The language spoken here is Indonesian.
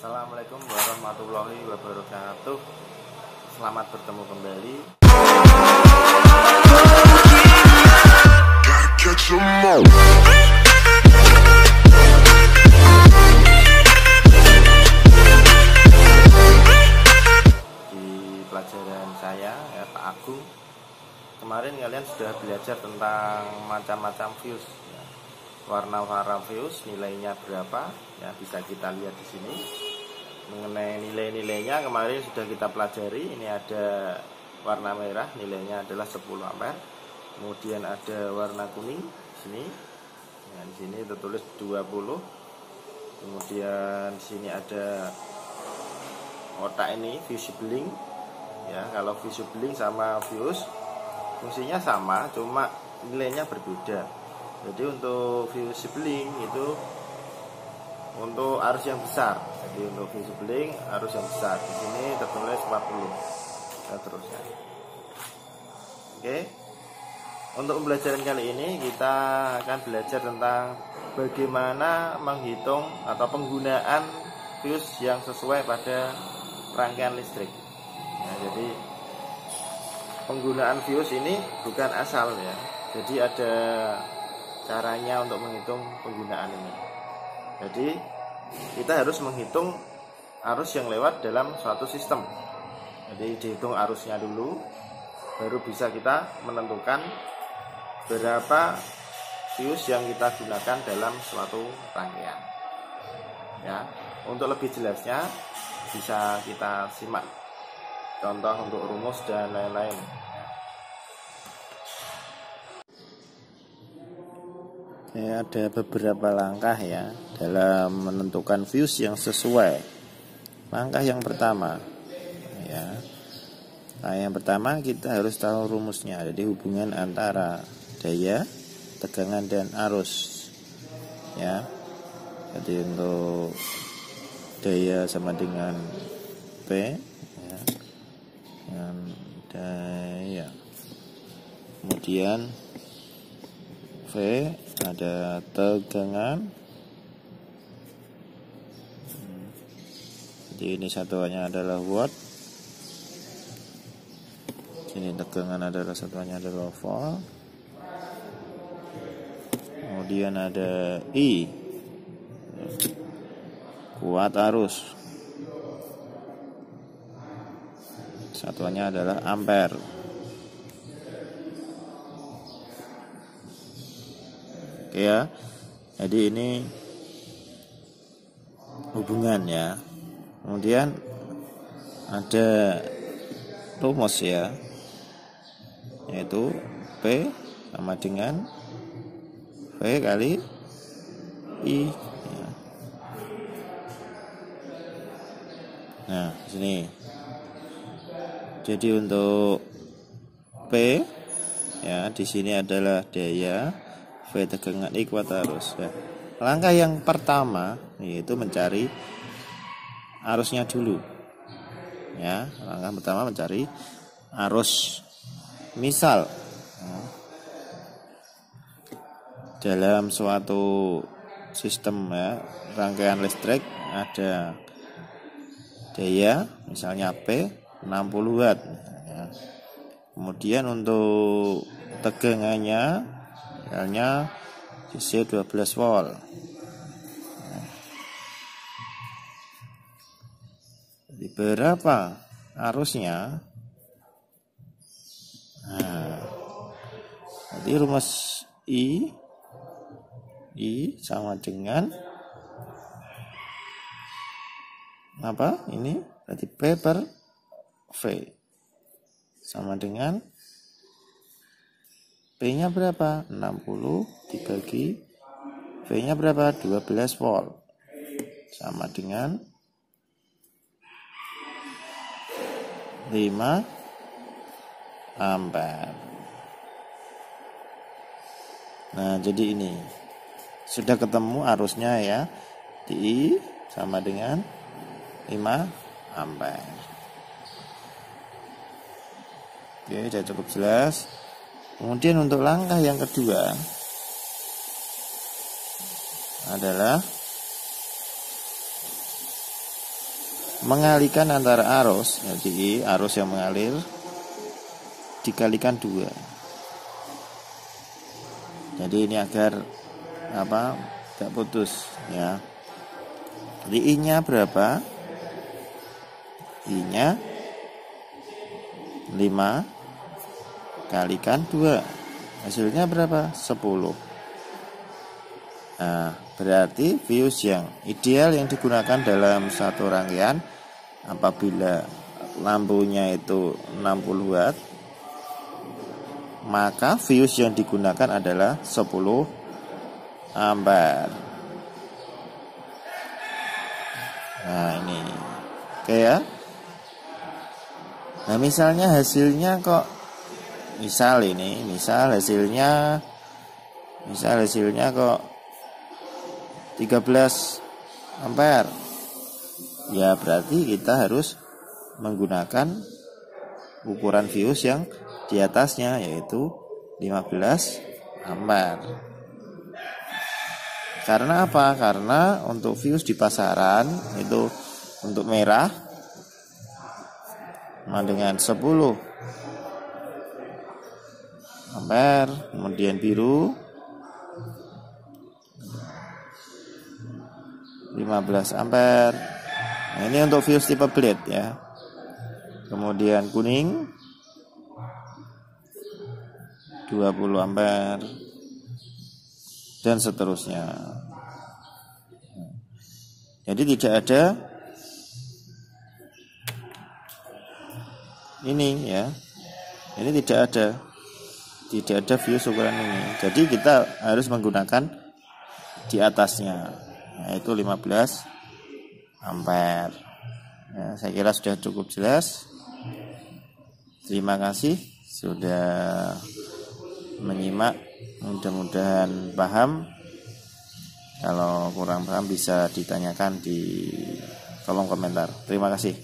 Assalamualaikum warahmatullahi wabarakatuh. Selamat bertemu kembali. Di pelajaran saya ya Pak Agung, kemarin kalian sudah belajar tentang macam-macam fuse ya. Warna-warna fuse nilainya berapa ya, bisa kita lihat di sini. Mengenai nilai-nilainya kemarin sudah kita pelajari. Ini ada warna merah, nilainya adalah 10 ampere. Kemudian ada warna kuning di sini. Nah, di sini tertulis 20. Kemudian di sini ada otak ini fusible ya. Kalau fusible sama fuse fungsinya sama, cuma nilainya berbeda. Jadi untuk fusible itu untuk arus yang besar. Jadi untuk fusible arus yang besar. Di sini tertulis 40 dan terusnya. Oke. Untuk pembelajaran kali ini kita akan belajar tentang bagaimana menghitung atau penggunaan fuse yang sesuai pada rangkaian listrik. Nah, jadi penggunaan fuse ini bukan asal ya. Jadi ada caranya untuk menghitung penggunaan ini. Jadi kita harus menghitung arus yang lewat dalam suatu sistem. Jadi dihitung arusnya dulu, baru bisa kita menentukan berapa fuse yang kita gunakan dalam suatu rangkaian. Ya, untuk lebih jelasnya bisa kita simak contoh untuk rumus dan lain-lain. Ya, ada beberapa langkah ya dalam menentukan fuse yang sesuai. Langkah yang pertama ya. Nah, yang pertama kita harus tahu rumusnya. Jadi hubungan antara daya, tegangan dan arus. Ya. Jadi untuk daya sama dengan P ya. Dengan daya. Kemudian V ada tegangan. Jadi ini satuannya adalah watt. Sini tegangan adalah satuannya adalah volt. Kemudian ada I, kuat arus. Satuannya adalah ampere. Ya, jadi ini hubungan ya. Kemudian ada rumus ya, yaitu P sama dengan V kali I ya. Nah sini, jadi untuk P ya di sini adalah daya, V tegangan, I kuat arus ya. Langkah yang pertama yaitu mencari arusnya dulu ya. Langkah pertama mencari arus. Misal dalam suatu sistem ya, rangkaian listrik ada daya misalnya P 60 watt ya. Kemudian untuk tegangannya misalnya DC 12 volt. Jadi berapa arusnya? Nah, jadi rumus I sama dengan apa? Ini berarti P per V sama dengan P-nya berapa? 60 dibagi V-nya berapa? 12 volt sama dengan 5 ampere. Nah, jadi ini sudah ketemu arusnya ya. I sama dengan 5 ampere. Oke, sudah cukup jelas. Kemudian untuk langkah yang kedua adalah mengalihkan antara arus, jadi arus yang mengalir dikalikan 2. Jadi ini agar tidak putus ya. Jadi I-nya berapa? I-nya 5 kalikan 2. Hasilnya berapa? 10. Nah, berarti fuse yang ideal yang digunakan dalam satu rangkaian apabila lampunya itu 60 watt, maka fuse yang digunakan adalah 10 ampere. Nah, ini oke ya. Nah, misalnya hasilnya kok misal hasilnya kok 13 ampere. Ya, berarti kita harus menggunakan ukuran fuse yang di atasnya, yaitu 15 ampere. Karena apa? Karena untuk fuse di pasaran itu untuk merah dengan 10 ampere, kemudian biru 15 ampere. Nah, ini untuk fuse tipe blade ya. Kemudian kuning 20 ampere dan seterusnya. Jadi tidak ada ini ya. Ini tidak ada fuse ukuran ini. Jadi kita harus menggunakan di atasnya, yaitu 15 ampere. Ya, saya kira sudah cukup jelas. Terima kasih sudah menyimak. Mudah-mudahan paham. Kalau kurang paham bisa ditanyakan di kolom komentar. Terima kasih.